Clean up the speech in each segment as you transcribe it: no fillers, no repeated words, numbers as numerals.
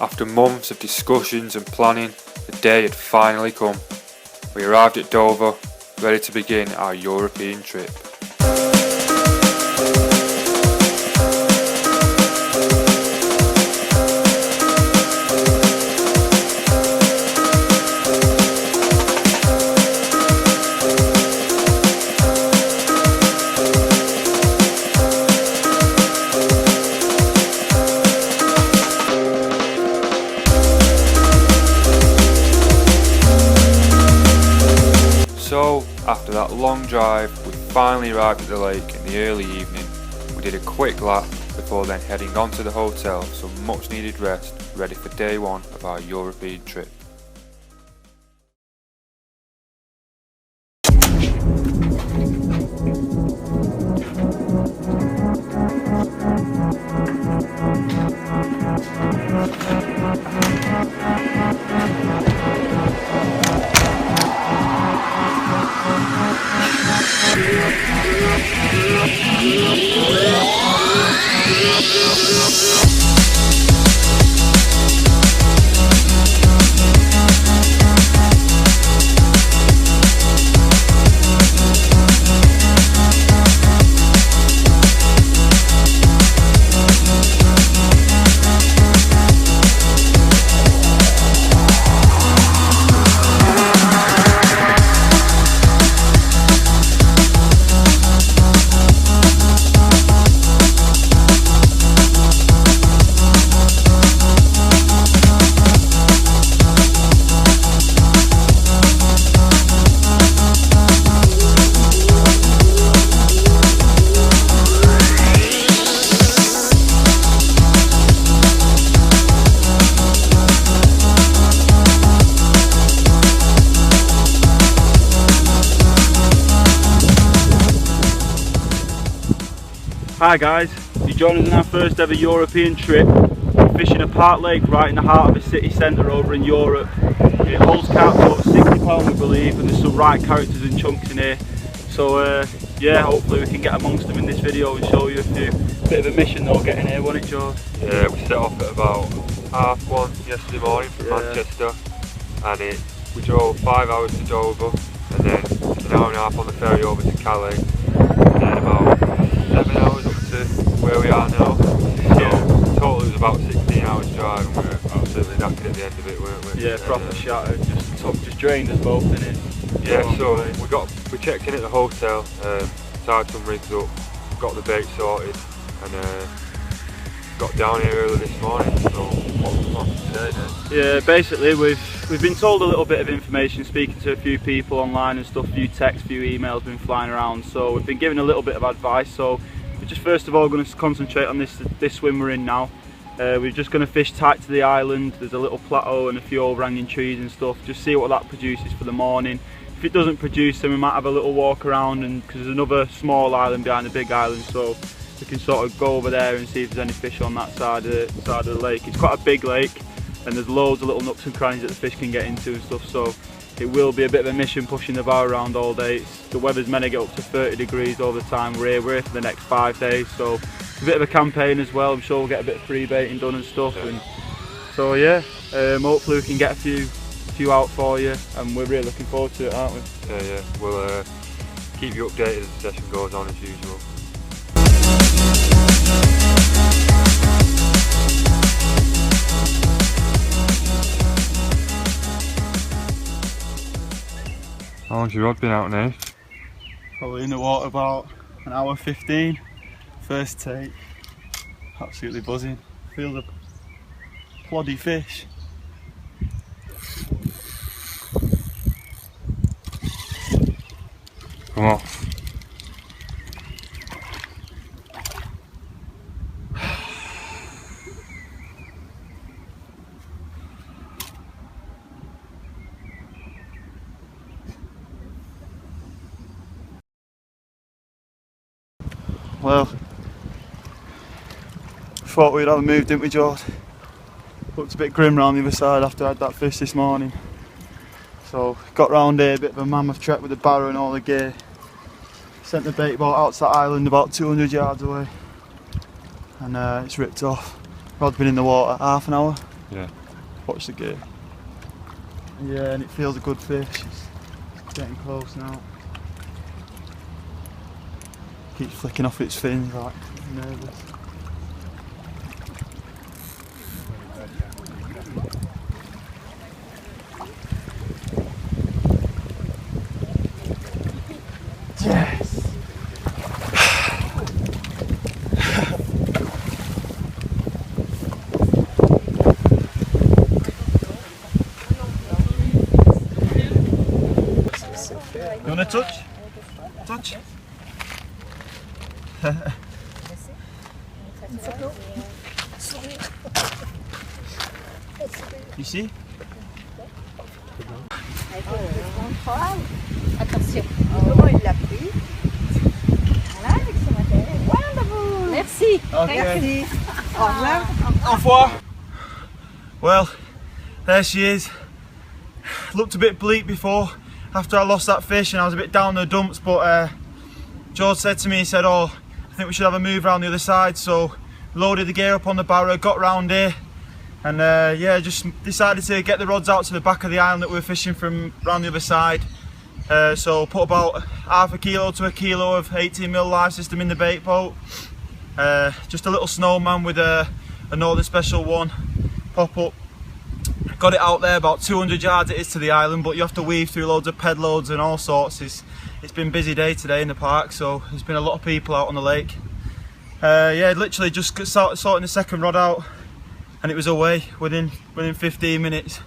After months of discussions and planning, the day had finally come. We arrived at Dover, ready to begin our European trip. So, after that long drive, we finally arrived at the lake in the early evening. We did a quick lap before then heading on to the hotel for some much needed rest, ready for day one of our European trip. Hi guys, you're joining us on our first ever European trip. We're fishing a park lake right in the heart of the city centre over in Europe. It holds carp up to 60 pounds we believe, and there's some right characters and chunks in here. So yeah, hopefully we can get amongst them in this video and show you a few. Bit of a mission though getting here, wasn't it, George? Yeah, we set off at about 1:30 yesterday morning from Manchester, and we drove 5 hours to Dover, and then an hour and a half on the ferry over to Calais, and then about 7 hours up to where we are now. So total it was about 16 hours drive, and we were absolutely knackered at the end of it, weren't we? Yeah, proper shattered, just drained us both, innit? Yeah, so we checked in at the hotel, tied some rigs up, got the bait sorted, and got down here early this morning. So what's the plan today then? Yeah, basically we've been told a little bit of information, speaking to a few people online and stuff, a few texts, a few emails been flying around, so we've been given a little bit of advice. So we're just first of all going to concentrate on this swim we're in now. We're just going to fish tight to the island. There's a little plateau and a few overhanging trees and stuff, just see what that produces for the morning. If it doesn't produce, then we might have a little walk around, and because there's another small island behind the big island, so we can sort of go over there and see if there's any fish on that side of the lake. It's quite a big lake, and there's loads of little nooks and crannies that the fish can get into and stuff, so it will be a bit of a mission pushing the bow around all day. The weather's meant to get up to 30 degrees all the time. We're here for the next 5 days, so it's a bit of a campaign as well. I'm sure we'll get a bit of free baiting done and stuff, and so yeah, hopefully we can get a few out for you, and we're really looking forward to it, aren't we? Yeah, we'll keep you updated as the session goes on as usual. How long's your rod been out, Nate? Probably in the water about an hour 15. First take. Absolutely buzzing. Feel the ploddy fish. Come on. Well, thought we'd have a move, didn't we, George? Looked a bit grim round the other side after I had that fish this morning. So got round here, a bit of a mammoth trek with the barrow and all the gear. Sent the bait boat out to that island about 200 yards away, and it's ripped off. Rod's been in the water half an hour, Yeah. Watch the gear. Yeah, and it feels a good fish. It's getting close now. Keeps flicking off its fins, like nervous. Yes! You want to touch? Touch? You see? Attention, comment il l'a pris? Voilà, avec son matériel. Wonderful! Merci! Okay. Au revoir! Au revoir! Well, there she is. Looked a bit bleak before, after I lost that fish and I was a bit down in the dumps, but George said to me, he said, oh, I think we should have a move around the other side, so loaded the gear up on the barrow, got round here, and yeah, just decided to get the rods out to the back of the island that we were fishing from around the other side. So put about half a kilo to a kilo of 18mm live system in the bait boat. Just a little snowman with a Northern Special 1 pop up. Got it out there, about 200 yards it is to the island, but you have to weave through loads of ped loads and all sorts. It's been a busy day today in the park, so there's been a lot of people out on the lake. Yeah, literally just sorting the second rod out and it was away within 15 minutes.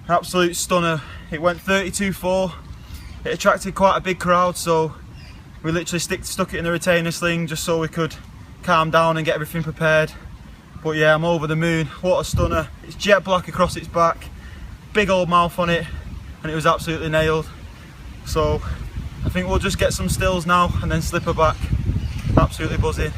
Absolute stunner. It went 32.4. It attracted quite a big crowd, so we literally stuck it in the retainer sling just so we could calm down and get everything prepared. But yeah, I'm over the moon. What a stunner. It's jet black across its back, big old mouth on it, and it was absolutely nailed. So I think we'll just get some stills now and then slip her back. Absolutely buzzing.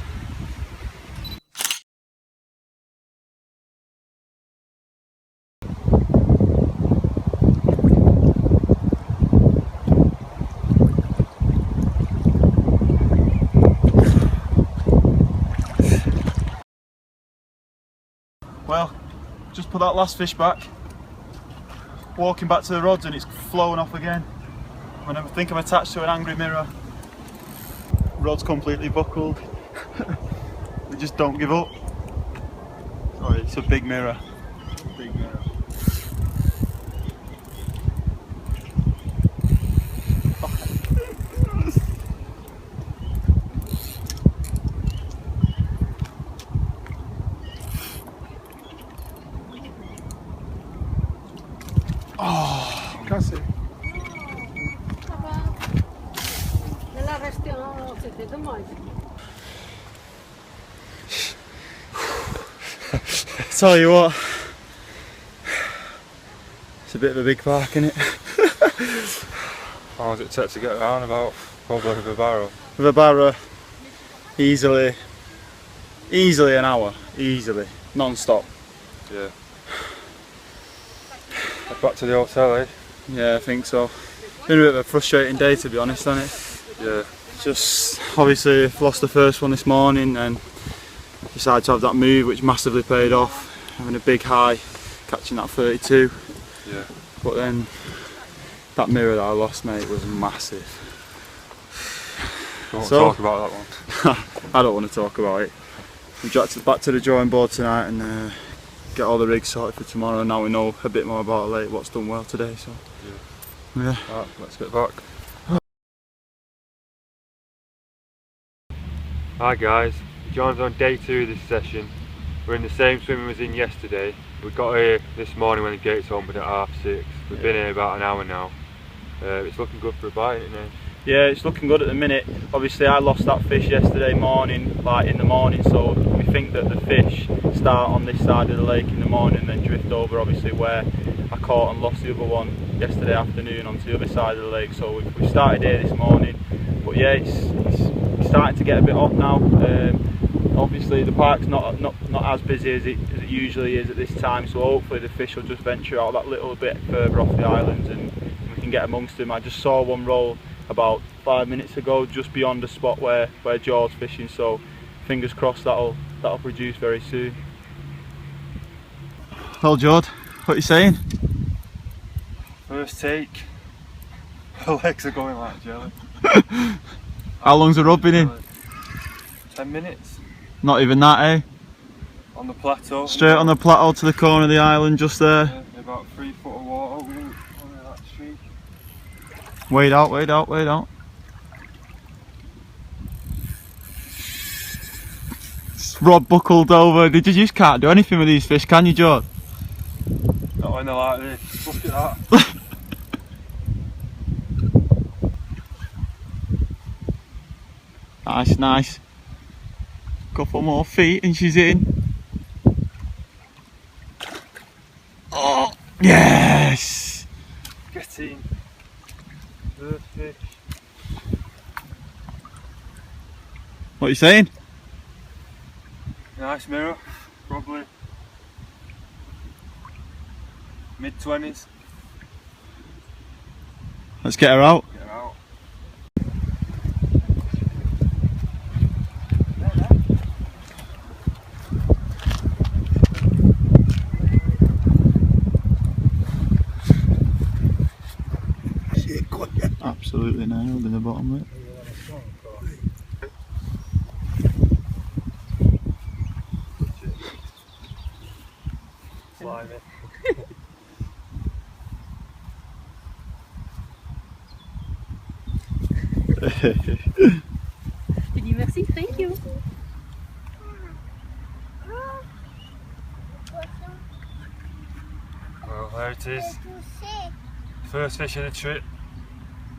Well, just put that last fish back, walking back to the rods and it's flowing off again. I think I'm attached to an angry mirror. Rod's completely buckled. We just don't give up. Sorry, it's a big mirror. Big mirror. Oh, cassé. Ça va. De la restaurant, c'était dommage. Tell you what, it's a bit of a big park, isn't it? How long does it take to get around? About probably with a barrow. With a barrow, easily an hour, easily, non-stop. Yeah. Back to the hotel, eh? Yeah, I think so. Been a bit of a frustrating day, to be honest, hasn't it? Yeah. Just obviously lost the first one this morning and decided to have that move, which massively paid off. Having a big high, catching that 32. Yeah. But then that mirror that I lost, mate, was massive. Don't want to talk about that one. I don't want to talk about it. We're back to the drawing board tonight and get all the rigs sorted for tomorrow. Now we know a bit more about the lake, what's done well today. So yeah. Right, let's get back. Hi guys, John's on day 2 of this session. We're in the same swim we was in yesterday. We got here this morning when the gates opened at 6:30. We've been here about an hour now. It's looking good for a bite, isn't it? Yeah, it's looking good at the minute. Obviously I lost that fish yesterday morning, like in the morning, so we think that the fish start on this side of the lake in the morning and then drift over obviously where I caught and lost the other one yesterday afternoon onto the other side of the lake. So we started here this morning, but yeah, it's starting to get a bit hot now. Obviously the park's not as busy as it usually is at this time, so hopefully the fish will just venture out that little bit further off the island and we can get amongst them. I just saw one roll about 5 minutes ago just beyond the spot where George's fishing, so fingers crossed that'll produce very soon. Well, Jord, what are you saying? First take. My legs are going like jelly. How long's the rod been in? 10 minutes. Not even that, eh? On the plateau. Straight on the plateau to the corner of the island, just there. Yeah, about 3 foot of water. Ooh, on that streak. Wade out, wade out, wade out. Rod buckled over. You just can't do anything with these fish, can you, Jord? Not when they're like this. Look at that. Nice, nice. Couple more feet and she's in. Oh, yes! Get in. First fish. What are you saying? Nice mirror. Probably mid-20s. Let's get her out. Get her out. Absolutely nailed in the bottom of it. Slimy. Je dis merci, thank you. Well, there it is. First fish of the trip.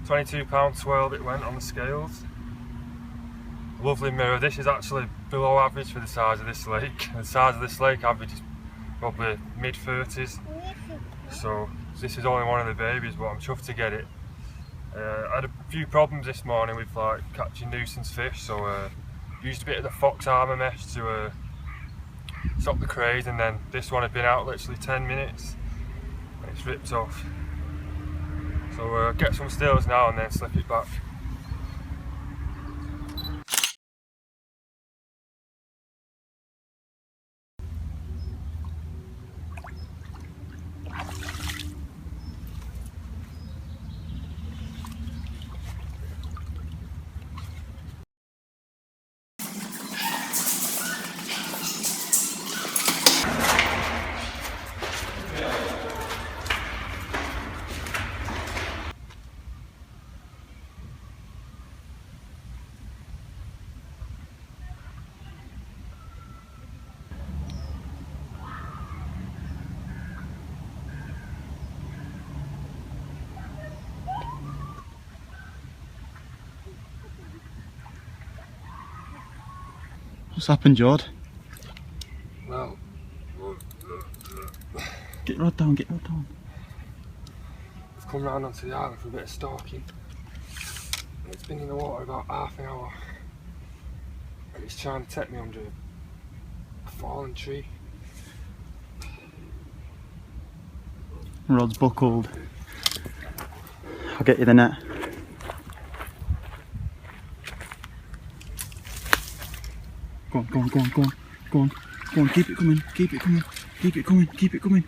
22-pound swirl it went on the scales. Lovely mirror. This is actually below average for the size of this lake. The size of this lake average is probably mid-30s. So this is only one of the babies, but I'm chuffed to get it. I had a few problems this morning with like catching nuisance fish, so used a bit of the fox armour mesh to stop the craze, and then this one had been out literally 10 minutes and it's ripped off. So get some stills now and then slip it back. What's happened, Jord? Well, Get your rod down, get your rod down. I've come round onto the island for a bit of stalking. It's been in the water about half an hour and it's trying to take me under a fallen tree. Rod's buckled. I'll get you the net. Go on, go on, go on, go on, go on, go on, keep it coming, keep it coming, keep it coming, keep it coming.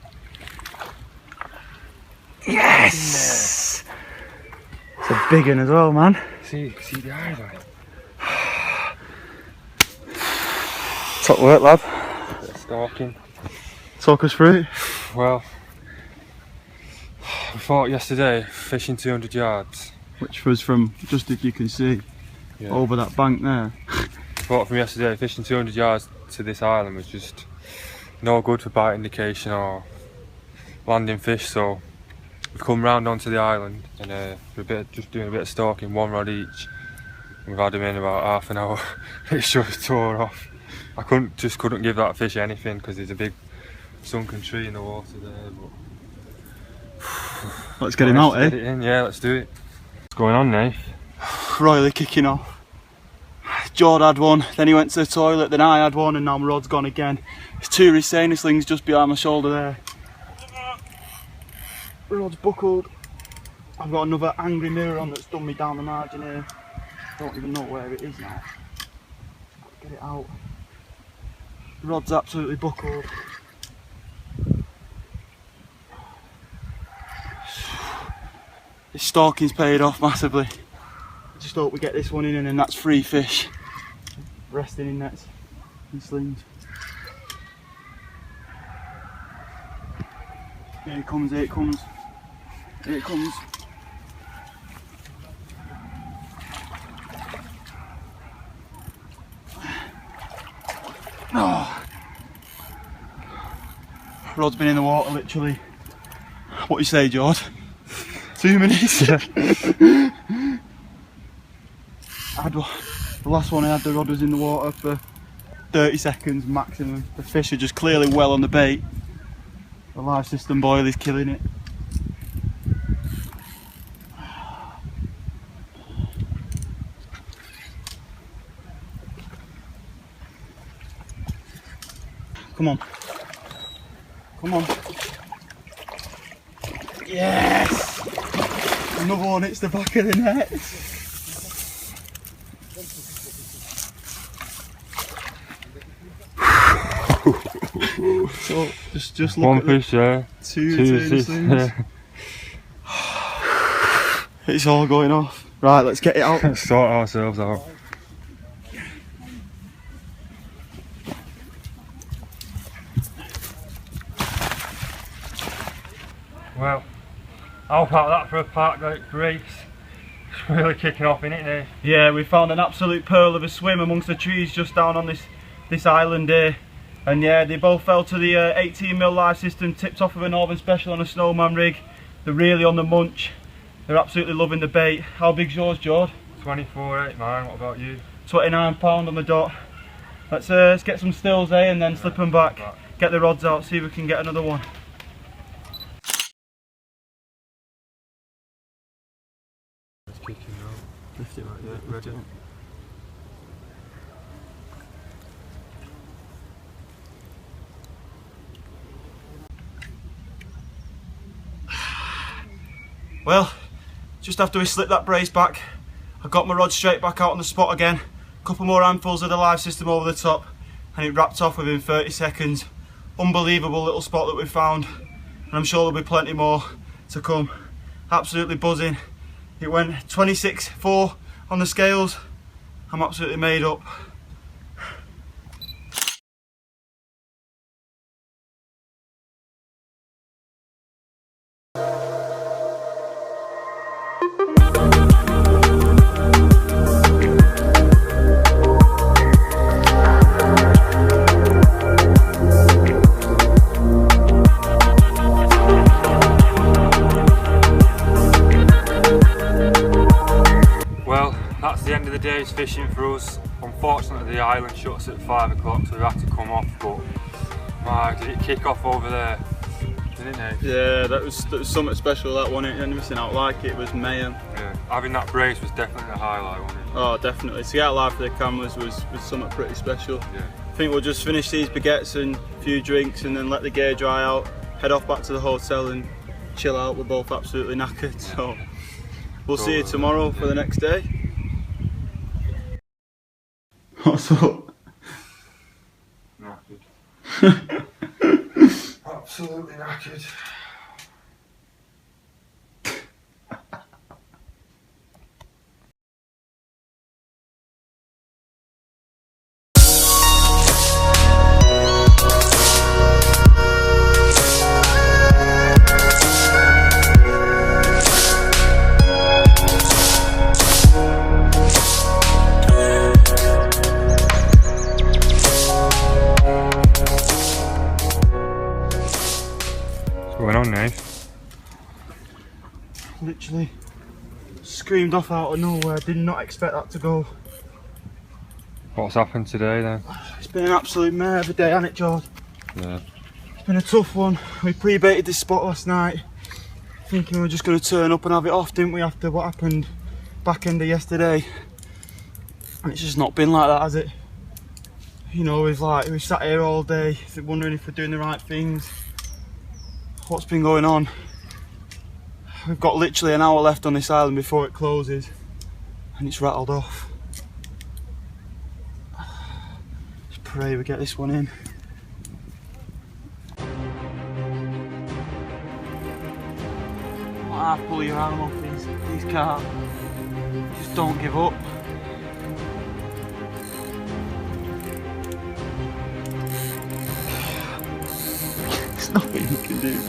Yes! It's a big one as well, man. See the eyes on it. Top work, lad. Bit of stalking. Talk us through it. Well, we fought yesterday fishing 200 yards. Which was from, just if you can see, over that bank there. Fought from yesterday fishing 200 yards to this island was just no good for bite indication or landing fish, so we've come round onto the island and just doing a bit of stalking, one rod each. We've had him in about half an hour. It's just tore off. I couldn't give that fish anything because there's a big sunken tree in the water there. But Let's get him out, eh? Get it in. Yeah, let's do it. What's going on, Nath? Royally kicking off. Jord had one, then he went to the toilet, then I had one, and now my rod's gone again. There's two retainer slings just behind my shoulder there. Rod's buckled. I've got another angry mirror on that's done me down the margin here. Don't even know where it is now. Get it out. Rod's absolutely buckled. This stalking's paid off massively. I just hope we get this one in and then that's 3 fish resting in nets and slings. Here it comes, here it comes, here it comes. Oh. Rod's been in the water literally, what do you say, George? 2 minutes? Yeah. The last one I had, the rod was in the water for 30 seconds maximum. The fish are just clearly well on the bait. The live system boil is killing it. Come on. Come on. Yes! Another one hits the back of the net. So just look one at fish there. Two slings. It's all going off. Right, let's get it out. Let's sort ourselves out. Well, how about that for a park like race? It's really kicking off, innit, Dave? Yeah, we found an absolute pearl of a swim amongst the trees just down on this island here. And yeah, they both fell to the 18mm live system, tipped off of a Northern Special on a Snowman rig. They're really on the munch. They're absolutely loving the bait. How big's yours, Jord? 24.8 mine, what about you? £29 on the dot. Let's get some stills, and then slip them back. Get the rods out, see if we can get another one. It's kicking out. Lift it right there, ready. Well, just after we slipped that brace back, I got my rod straight back out on the spot again. A couple more handfuls of the live system over the top, and it wrapped off within 30 seconds. Unbelievable little spot that we found, and I'm sure there'll be plenty more to come. Absolutely buzzing. It went 26.4 on the scales. I'm absolutely made up. That's the end of the day's fishing for us. Unfortunately the island shuts at 5 o'clock, so we had to come off, but did it kick off over there, didn't it? Yeah, that was something special, that one. Anything out like it was mayhem. Yeah, having that brace was definitely the highlight, wasn't it? Oh, definitely. To get out live for the cameras was something pretty special. Yeah. I think we'll just finish these baguettes and a few drinks and then let the gear dry out, head off back to the hotel and chill out. We're both absolutely knackered, so we'll see you tomorrow for the next day. What's up? Knackered. Absolutely knackered. What's going on, Nate? Literally screamed off out of nowhere. Did not expect that to go. What's happened today then? It's been an absolute mare of a day, hasn't it, George? Yeah. It's been a tough one. We pre-baited this spot last night, thinking we were just going to turn up and have it off, didn't we, after what happened back end of yesterday? And it's just not been like that, has it? You know, we've sat here all day wondering if we're doing the right things. What's been going on? We've got literally an hour left on this island before it closes, and it's rattled off. Just pray we get this one in. Half pull your arm off these. These carp just don't give up. There's nothing you can do.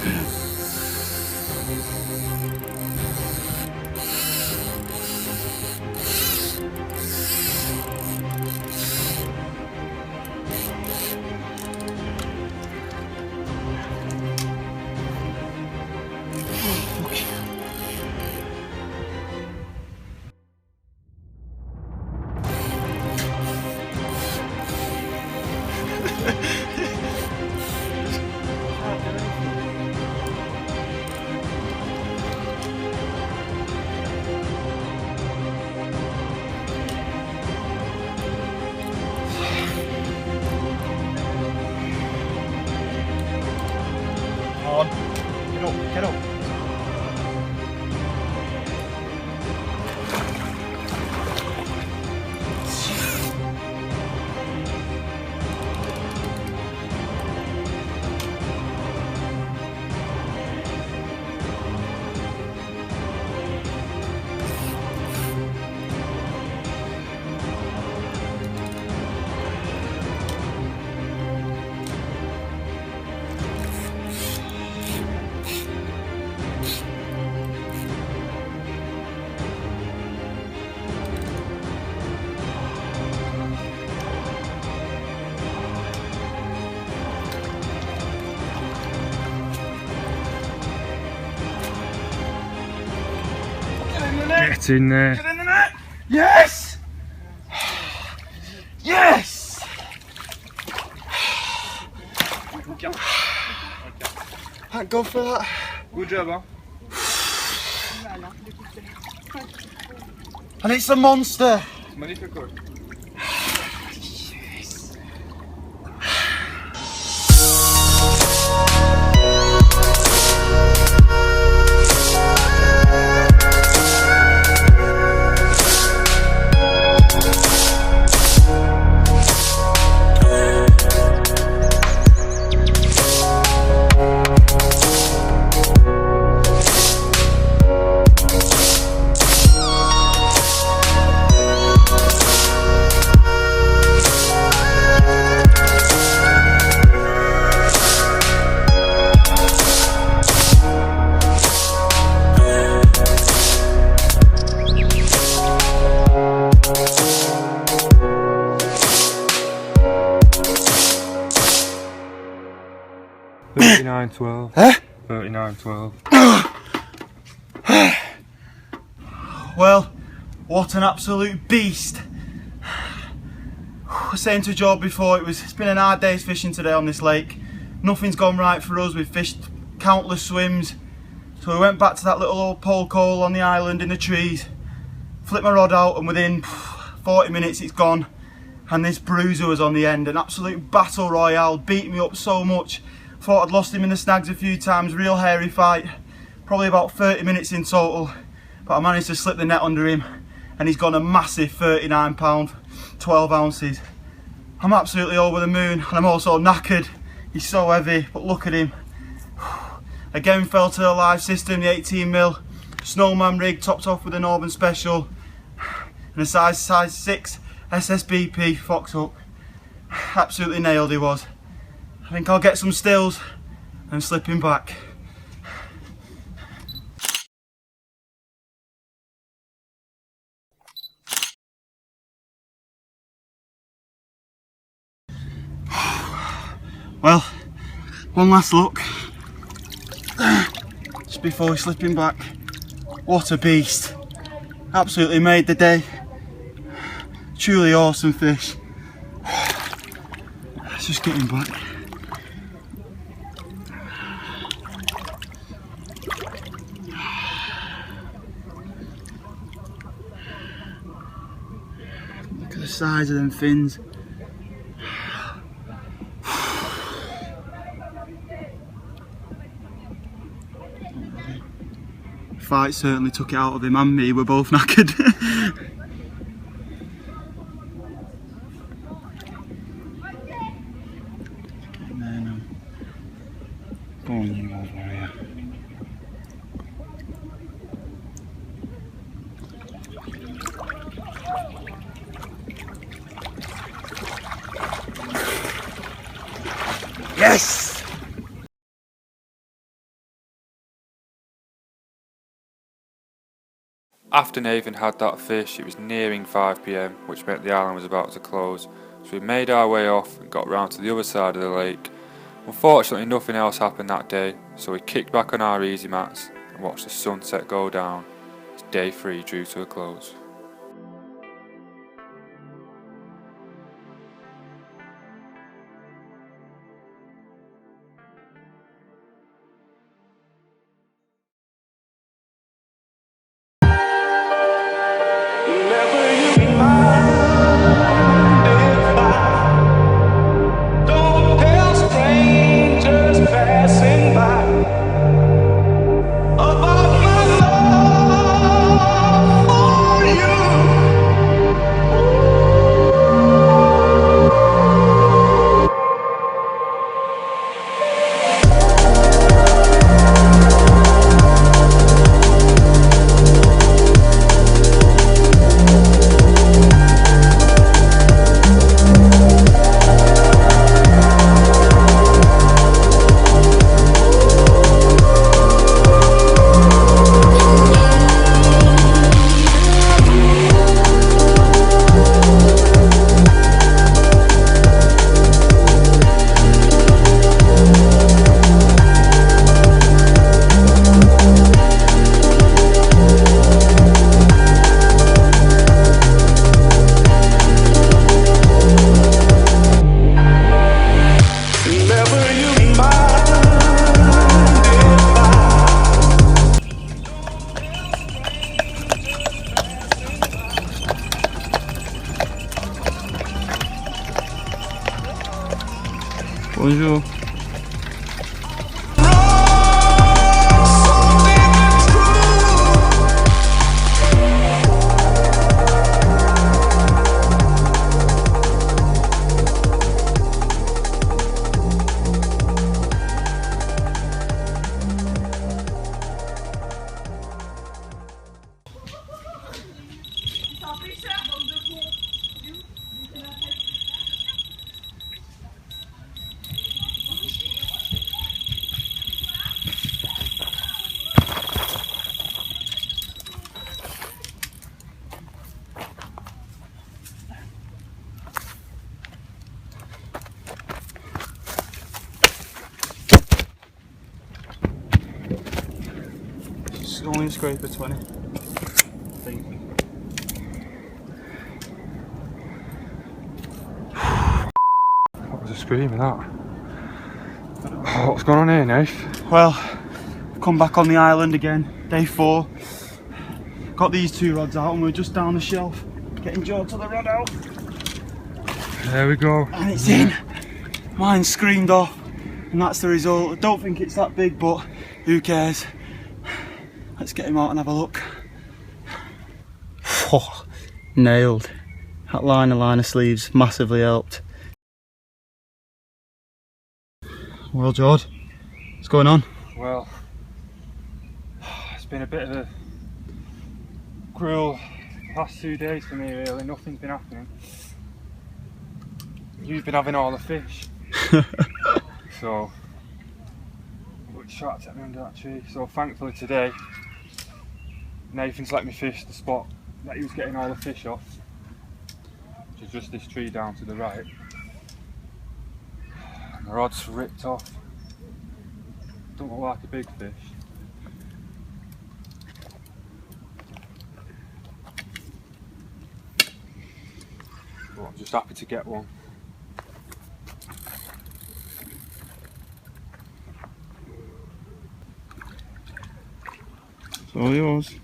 Get up. Get in there. Get in the net! Yes! Yes! Thank God for that. Good job, man. And it's a monster. Magnifique. $39.12. Huh? $39.12. Well, what an absolute beast. I was saying to Joe before, it's been an hard day's fishing today on this lake. Nothing's gone right for us. We've fished countless swims. So we went back to that little old pole hole on the island in the trees, flipped my rod out, and within 40 minutes it's gone. And this bruiser was on the end, an absolute battle royale, beat me up so much. Thought I'd lost him in the snags a few times, real hairy fight. Probably about 30 minutes in total, but I managed to slip the net under him and he's gone a massive 39 pound, 12 ounces. I'm absolutely over the moon and I'm also knackered. He's so heavy, but look at him. Again fell to the live system, the 18mm snowman rig topped off with an Auburn special and a size 6 SSBP fox hook. Absolutely nailed he was. I think I'll get some stills and slip him back. Well, one last look just before we slip him back. What a beast. Absolutely made the day. Truly awesome fish. Let's just get him back. Look at the size of them fins. Fight certainly took it out of him and me, we're both knackered. Getting there now. Go on you old warrior. Yes! After Nathan had that fish, it was nearing 5 PM, which meant the island was about to close. So we made our way off and got round to the other side of the lake. Unfortunately, nothing else happened that day, so we kicked back on our easy mats and watched the sunset go down as day 3 drew to a close. Bonjour. It's only a scraper 20, I think. What was a screaming that? Oh, what's going on here, Nath? Well, I've come back on the island again, day 4. Got these 2 rods out and we're just down the shelf, getting Joe to the rod out. There we go. And it's in. Mine screamed off and that's the result. I don't think it's that big, but who cares? Let's get him out and have a look. Oh, nailed. That line of sleeves massively helped. Well, George, what's going on? Well, it's been a bit of a cruel past 2 days for me really, nothing's been happening. You've been having all the fish. So, we tried to take me under that tree. So thankfully today, Nathan's let me fish the spot that he was getting all the fish off, which is just this tree down to the right. And the rod's ripped off. Don't look like a big fish. But I'm just happy to get one. It's all yours.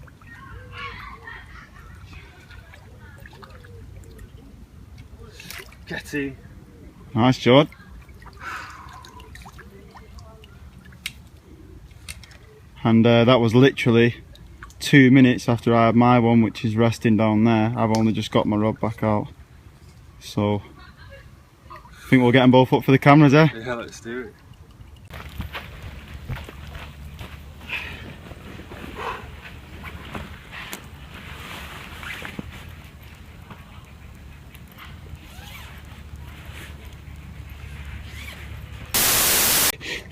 Get in. Nice, George. And that was literally 2 minutes after I had my one, which is resting down there. I've only just got my rod back out. So, I think we'll get them both up for the cameras, eh? Yeah, let's do it.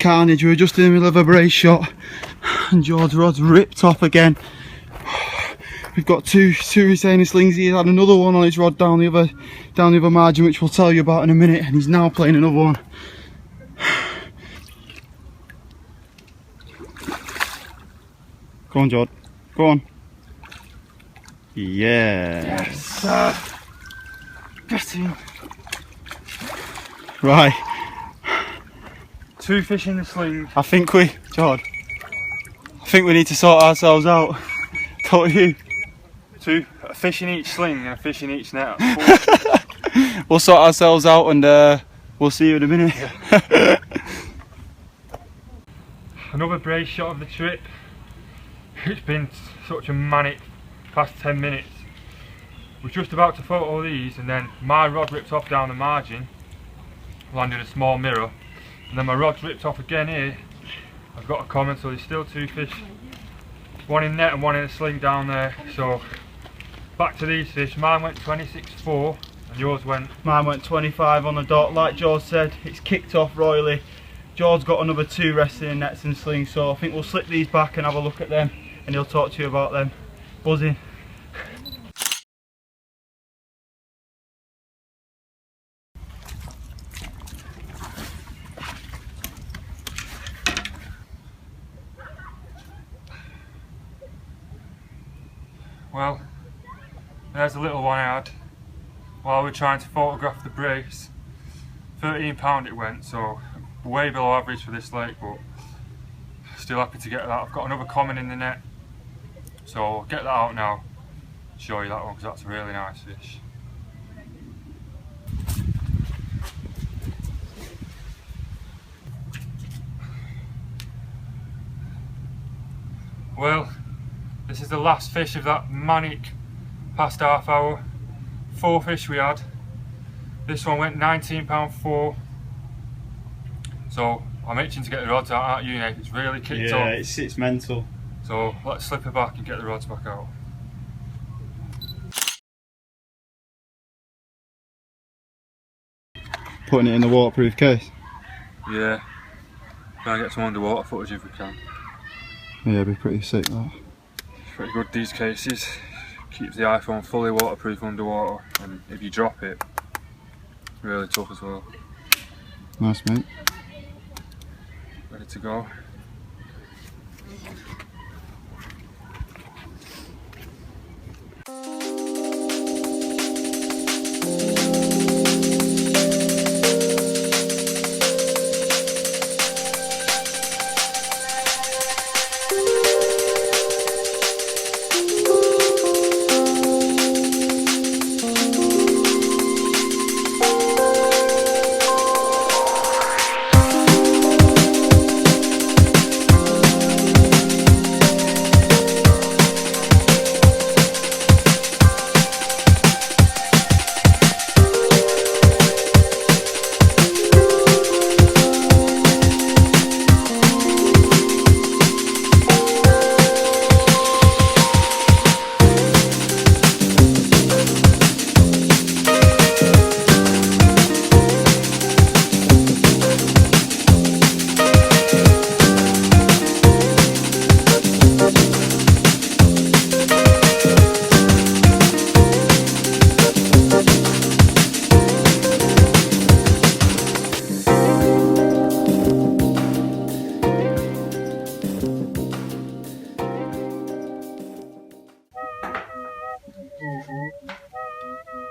carnage. We were just in the middle of a brace shot and George's rod's ripped off again. We've got two retaining slings. He had another one on his rod down the other margin, which we'll tell you about in a minute, and he's now playing another one. Go on, George. Go on. Yeah. Yes. Get him. Right. 2 fish in the sling. I think we need to sort ourselves out. Don't you? 2, a fish in each sling and a fish in each net. We'll sort ourselves out and we'll see you in a minute. Yeah. Another brace shot of the trip. It's been such a manic past 10 minutes. We're just about to photo these and then my rod ripped off down the margin, landed a small mirror, and then my rod's ripped off again here. I've got a comment, so there's still 2 fish, one in net and one in a sling down there. So back to these fish. Mine went 26.4 and yours went? Mine went 25 on the dot. Like George said, it's kicked off royally. George's got another 2 resting in nets and slings, so I think we'll slip these back and have a look at them and he'll talk to you about them. Buzzing. Well, there's a little one I had while we were trying to photograph the brace. £13 it went, so way below average for this lake, but still happy to get that. I've got another common in the net, so I'll get that out now, show you that one because that's a really nice fish. Well, this is the last fish of that manic past half hour. 4 fish we had. This one went £19.4. So I'm itching to get the rods out, aren't you, Nate? It's really kicked off. Yeah, it's mental. So let's slip it back and get the rods back out. Putting it in the waterproof case? Yeah. Try and get some underwater footage if we can. Yeah, it'd be pretty sick that. It's pretty good, these cases. Keeps the iPhone fully waterproof underwater, and if you drop it, it's really tough as well. Nice, mate. Ready to go.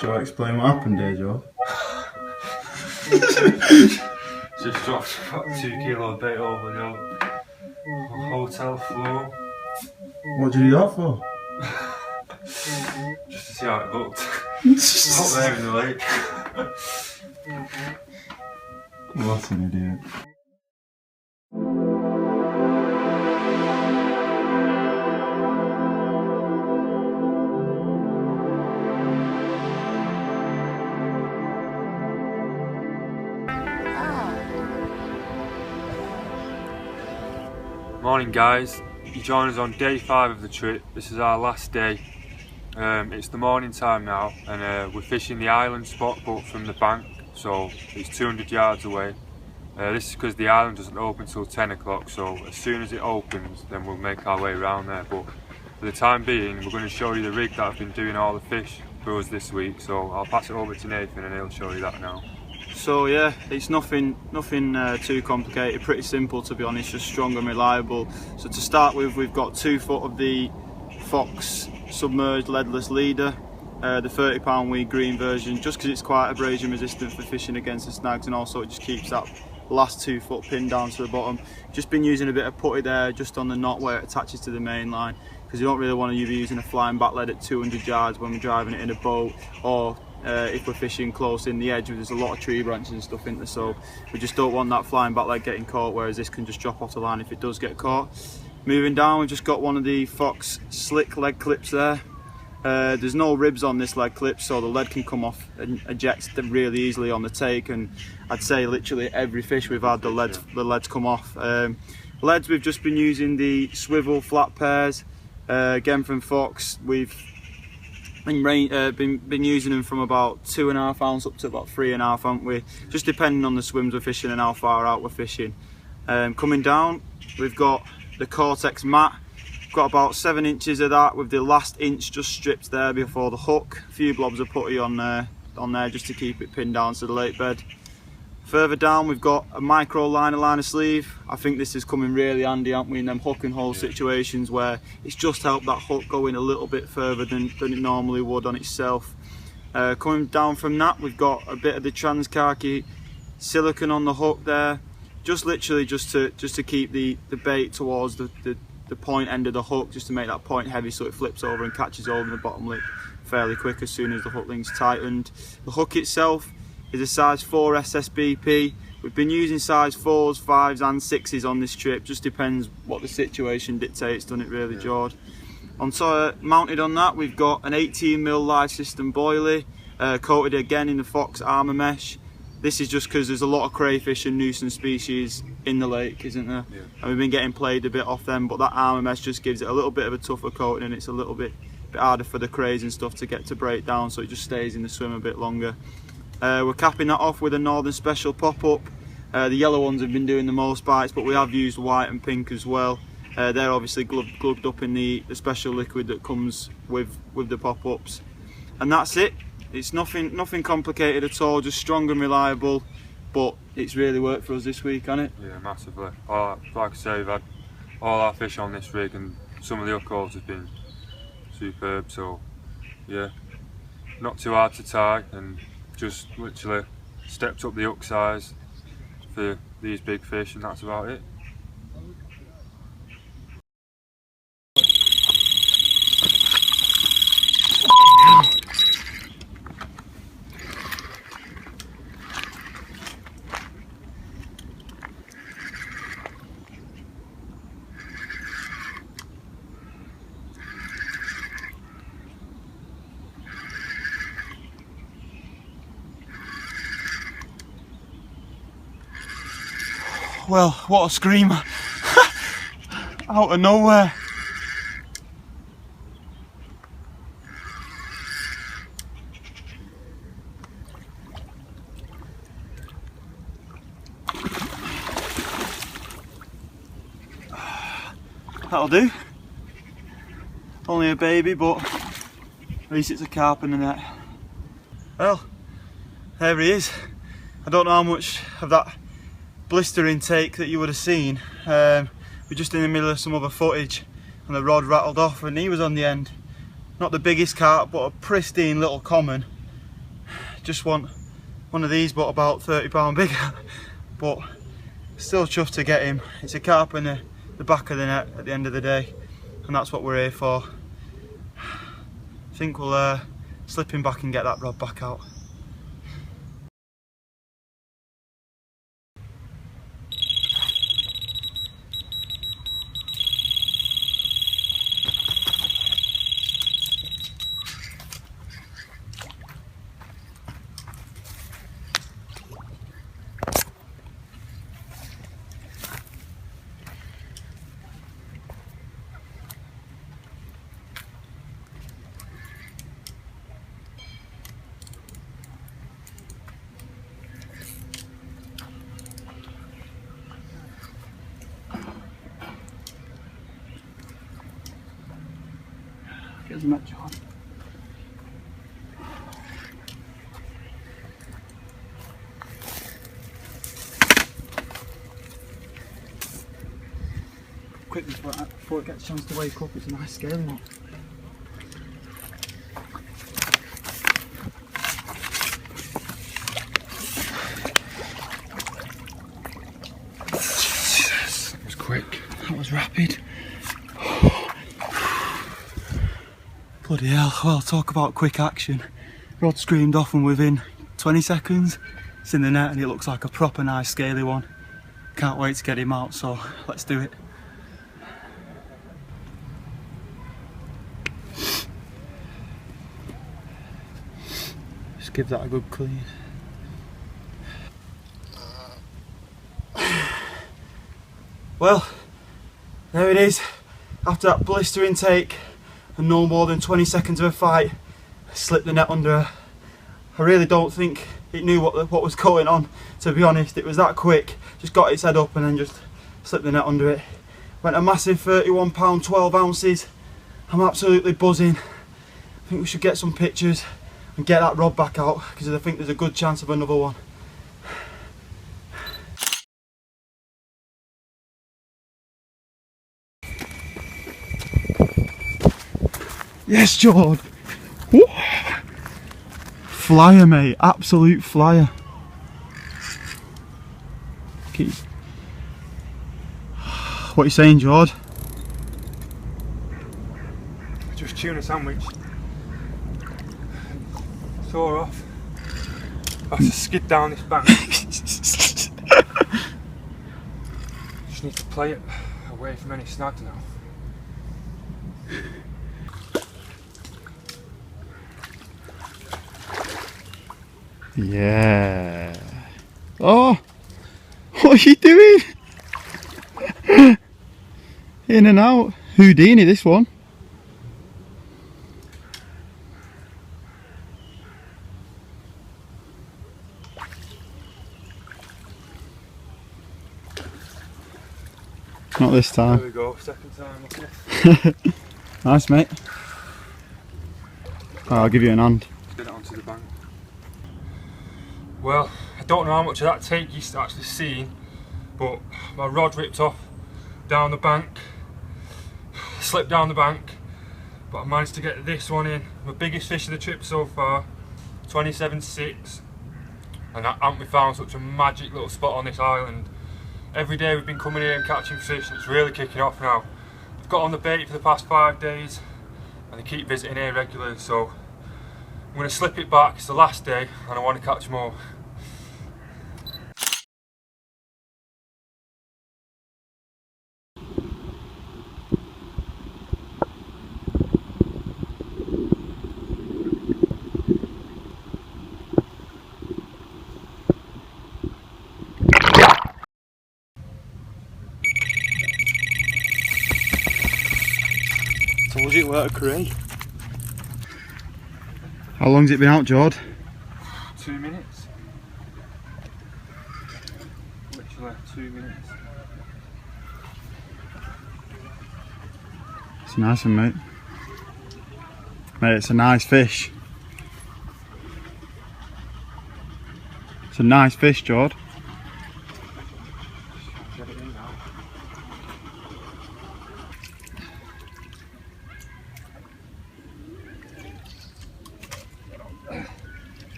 Joe, explain what happened there, Joe. Just dropped about 2 kilo bait over the hotel floor. What did you do that for? Just to see how it looked. Not there in the lake. What an idiot. Morning guys, you join us on day 5 of the trip. This is our last day. It's the morning time now and we're fishing the island spot but from the bank, so it's 200 yards away. This is because the island doesn't open till 10 o'clock, so as soon as it opens then we'll make our way around there. But for the time being we're going to show you the rig that I've been doing all the fish for us this week, so I'll pass it over to Nathan and he'll show you that now. So yeah, it's nothing too complicated, pretty simple to be honest, just strong and reliable. So to start with, we've got 2 foot of the Fox submerged leadless leader, the 30-pound weed green version, just because it's quite abrasion resistant for fishing against the snags, and also it just keeps that last 2 foot pinned down to the bottom. Just been using a bit of putty there just on the knot where it attaches to the main line, because you don't really want to be using a flying back lead at 200 yards when we're driving it in a boat, or if we're fishing close in the edge where there's a lot of tree branches and stuff in there, so we just don't want that flying back leg getting caught, whereas this can just drop off the line if it does get caught. Moving down, we've just got one of the Fox slick leg clips there. There's no ribs on this leg clip, so the lead can come off and eject really easily on the take, and I'd say literally every fish we've had the leads come off. Leads, we've just been using the swivel flat pairs, again from Fox. We've been using them from about 2.5 ounce up to about 3.5, haven't we? Just depending on the swims we're fishing and how far out we're fishing. Coming down, we've got the Cortex mat. Got about 7 inches of that with the last inch just stripped there before the hook. A few blobs of putty on there just to keep it pinned down to the lake bed. Further down, we've got a micro liner sleeve. I think this is coming really handy, aren't we, in them hook and hole situations where it's just helped that hook go in a little bit further than it normally would on itself. Coming down from that, we've got a bit of the Transkhaki silicone on the hook there, just literally just to keep the bait towards the point end of the hook, just to make that point heavy so it flips over and catches over the bottom lip fairly quick as soon as the hook link's tightened. The hook itself is a size 4 SSBP. We've been using size 4s, 5s and 6s on this trip, just depends what the situation dictates, doesn't it really, Jord? Mounted on that, we've got an 18mm live system boilie, coated again in the Fox armour mesh. This is just because there's a lot of crayfish and nuisance species in the lake, isn't there? Yeah. And we've been getting played a bit off them, but that armour mesh just gives it a little bit of a tougher coating, and it's a little bit harder for the crays and stuff to get to break down, so it just stays in the swim a bit longer. We're capping that off with a Northern Special pop-up. The yellow ones have been doing the most bites, but we have used white and pink as well. They're obviously glugged up in the special liquid that comes with the pop-ups. And that's it. It's nothing complicated at all, just strong and reliable, but it's really worked for us this week, hasn't it? Yeah, massively. Like I say, we've had all our fish on this rig and some of the hook holes have been superb, so yeah, not too hard to tie, and just literally stepped up the hook size for these big fish, and that's about it. Well, what a screamer. Out of nowhere. That'll do. Only a baby, but at least it's a carp in the net. Well, there he is. I don't know how much of that blister intake that you would have seen. We're just in the middle of some other footage and the rod rattled off and he was on the end. Not the biggest carp, but a pristine little common. Just want one of these, but about 30 pound bigger. But still chuffed to get him. It's a carp in the back of the net at the end of the day, and that's what we're here for. I think we'll slip him back and get that rod back out. isn't it, John? Quick before it gets a chance to wake up, it's a nice scaly one. Jesus, that was quick. That was rapid. Bloody hell, well, talk about quick action. Rod screamed off and within 20 seconds it's in the net and it looks like a proper nice scaly one. Can't wait to get him out, so let's do it. Just give that a good clean. Well, there it is. After that blistering take and no more than 20 seconds of a fight, I slipped the net under her. I really don't think it knew what was going on, to be honest. It was that quick. Just got its head up and then just slipped the net under it. Went a massive 31 pound 12 ounces. I'm absolutely buzzing. I think we should get some pictures and get that rod back out, because I think there's a good chance of another one. Yes, Jord! Woo. Flyer, mate, absolute flyer. Keep. What are you saying, Jord? Just tuna sandwich. Tore off. I have to skid down this bank. Just need to play it away from any snags now. Yeah. Oh, what are you doing? In and out. Houdini, this one. Not this time. There we go, second time, look at this. Nice, mate. Oh, I'll give you an hand. Let's get it onto the bank. Well, I don't know how much of that take you've actually seen, but my rod ripped off down the bank, slipped down the bank, but I managed to get this one in. My biggest fish of the trip so far, 27.6, and I haven't found such a magic little spot on this island. Every day we've been coming here and catching fish, and it's really kicking off now. I've got on the bait for the past 5 days, and they keep visiting here regularly, so I'm going to slip it back. It's the last day and I want to catch more. Told you it weren't a crane. How long's it been out, Jord? 2 minutes. Literally 2 minutes. It's a nice one, mate. Mate, it's a nice fish. It's a nice fish, Jord. Get it in now.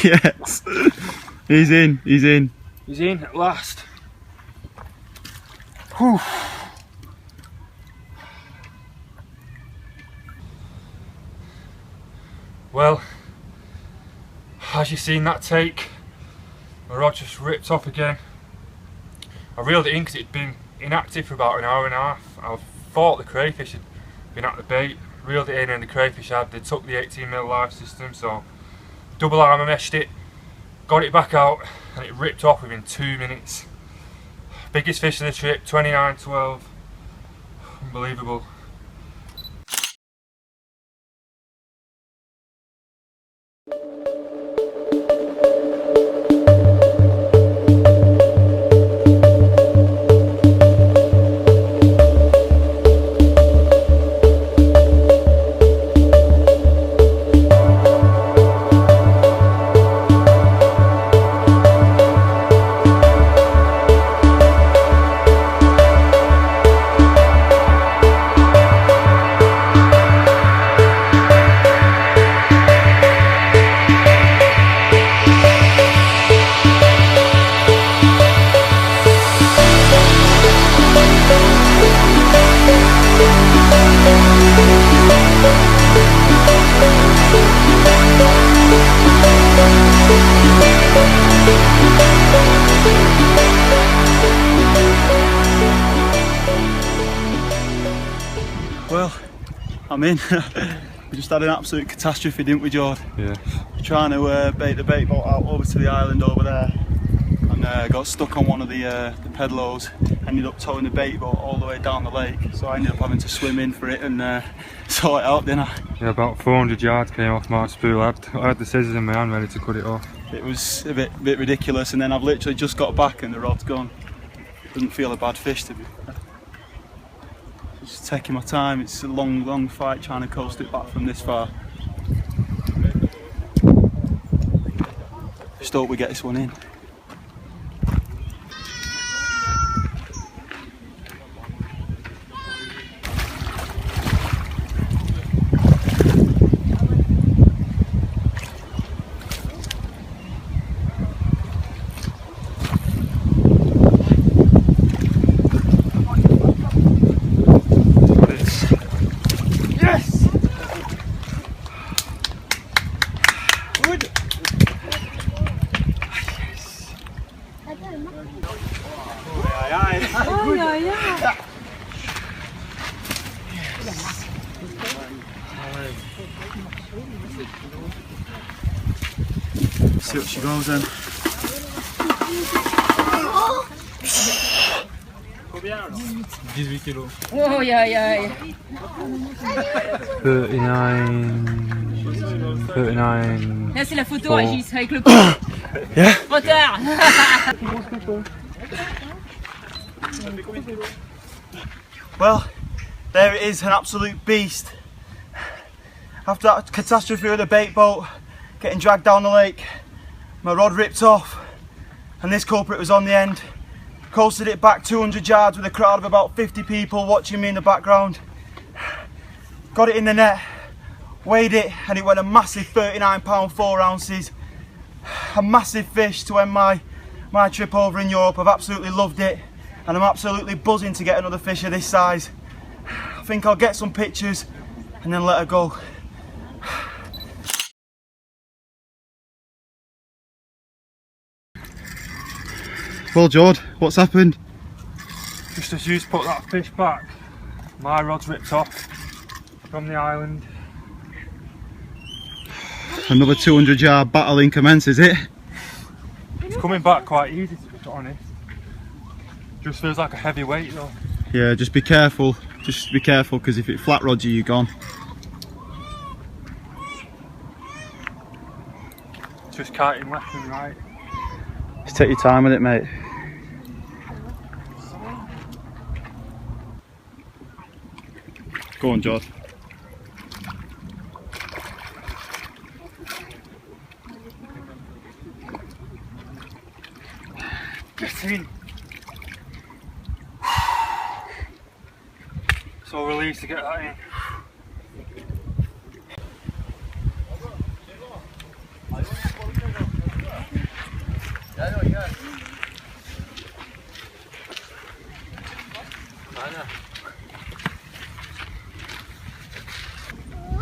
Yes. He's in, he's in. He's in at last. Whew. Well, as you've seen that take, my rod just ripped off again. I reeled it in because it had been inactive for about an hour and a half. I thought the crayfish had been at the bait, reeled it in, and the crayfish they took the 18mm live system, so double armour meshed it, got it back out, and it ripped off within 2 minutes. Biggest fish of the trip, 29.12. Unbelievable. I'm in. We just had an absolute catastrophe, didn't we, Jord? Yeah. Trying to bait the bait boat out over to the island over there, and got stuck on one of the pedlos. Ended up towing the bait boat all the way down the lake, so I ended up having to swim in for it and sort it out, didn't I? Yeah, about 400 yards came off my spool. I had the scissors in my hand ready to cut it off. It was a bit ridiculous, and then I've literally just got back and the rod's gone. Doesn't feel a bad fish to be fair. Just taking my time. It's a long fight trying to coast it back from this far. Just hope we get this one in. See what she goes then. 18 kilos. Oh, yeah. 39. Là, c'est la photo, Régis, avec le Yeah. Trop tard. Well, there it is, an absolute beast. After that catastrophe with the bait boat, getting dragged down the lake, my rod ripped off and this culprit was on the end. Coasted it back 200 yards with a crowd of about 50 people watching me in the background. Got it in the net, weighed it, and it went a massive 39 pound 4 ounces. A massive fish to end my trip over in Europe. I've absolutely loved it, and I'm absolutely buzzing to get another fish of this size. I think I'll get some pictures and then let her go. Well, Jord, what's happened? Just as you put that fish back, my rod's ripped off from the island. Another 200 yard battling commences, it? It's coming back quite easy, to be honest. Just feels like a heavy weight though. Yeah, just be careful. Just be careful, because if it flat rods you, you're gone. Just kiting left and right. Just take your time with it, mate. Go on, Jord. Get in. So relieved to get that in.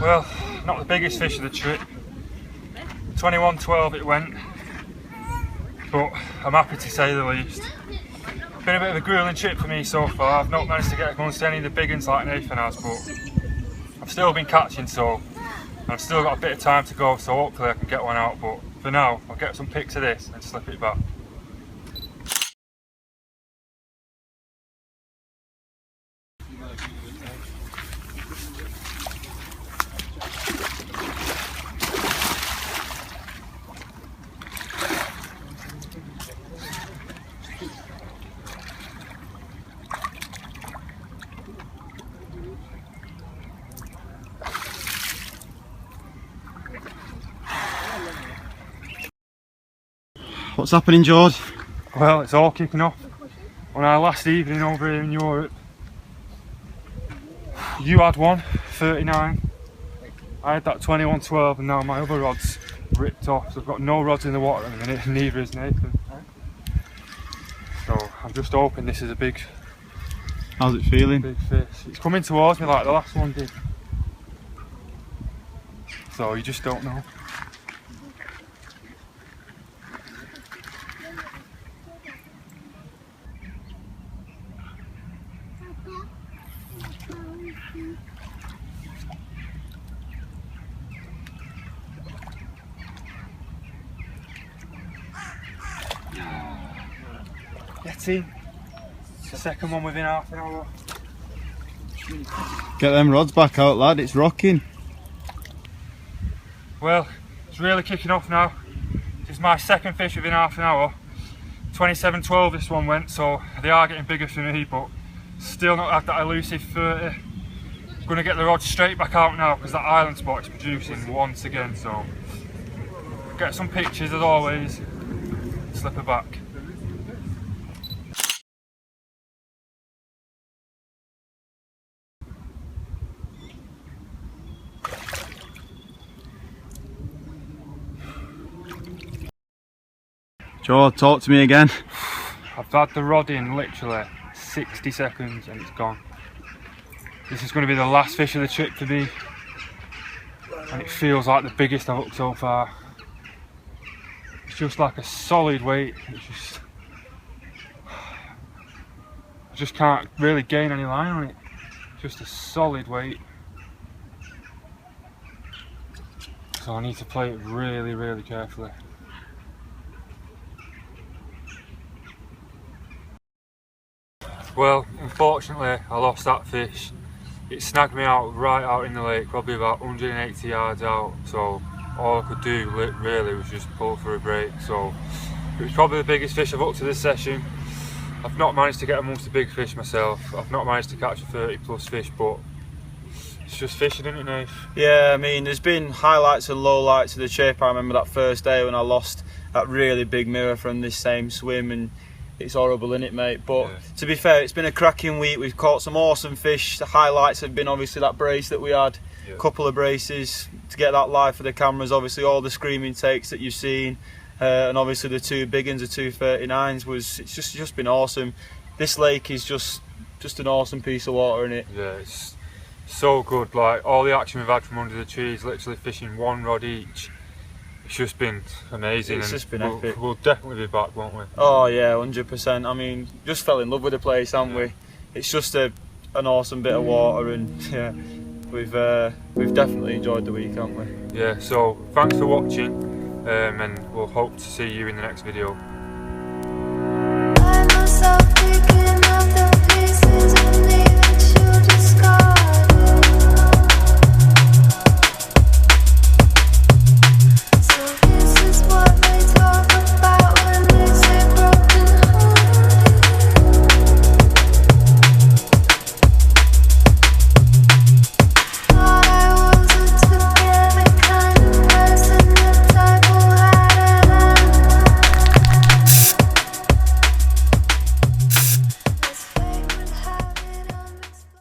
Well, not the biggest fish of the trip. 21.12 it went, but I'm happy to say the least. Been a bit of a grueling trip for me so far. I've not managed to get amongst any of the big ones like Nathan has, but I've still been catching, so I've still got a bit of time to go, so hopefully I can get one out, but for now I'll get some pics of this and slip it back. What's happening, George? Well, it's all kicking off. On our last evening over here in Europe, you had one, 39. I had that 21.12, and now my other rod's ripped off. So I've got no rods in the water at the minute, and neither is Nathan. So I'm just hoping this is a big. How's it feeling? Big fish. It's coming towards me like the last one did. So you just don't know. Get in. It's the second one within half an hour. Get them rods back out, lad, it's rocking. Well, it's really kicking off now. This is my second fish within half an hour. 27-12 this one went, so they are getting bigger for me, but still not had that elusive 30. Going to get the rod straight back out now because that island spot is producing once again, so get some pictures as always, slip her back. Joe, talk to me again. I've had the rod in literally 60 seconds and it's gone. This is going to be the last fish of the trip for me, and it feels like the biggest I've hooked so far. It's just like a solid weight. It's just, I just can't really gain any line on it. Just a solid weight. So I need to play it really, really carefully. Well, unfortunately I lost that fish. It snagged me out right out in the lake, probably about 180 yards out, so all I could do really was just pull for a break. So it was probably the biggest fish I've hooked to this session. I've not managed to get amongst the big fish myself. I've not managed to catch a 30 plus fish, but it's just fishing, isn't it, Nath? Yeah, I mean, there's been highlights and lowlights of the trip. I remember that first day when I lost that really big mirror from this same swim, and it's horrible, isn't it, mate? But yeah, to be fair, it's been a cracking week. We've caught some awesome fish. The highlights have been obviously that brace that we had, a couple of braces to get that live for the cameras, obviously all the screaming takes that you've seen, and obviously the two big ones, the 239s, it's just been awesome. This lake is just an awesome piece of water, isn't it? Yeah, it's so good. Like all the action we've had from under the trees, literally fishing one rod each. It's just been amazing. It's just been epic. We'll definitely be back, won't we? Oh yeah, 100%. I mean, just fell in love with the place, haven't we? It's just an awesome bit of water, and yeah, we've definitely enjoyed the week, haven't we? Yeah. So thanks for watching, and we'll hope to see you in the next video.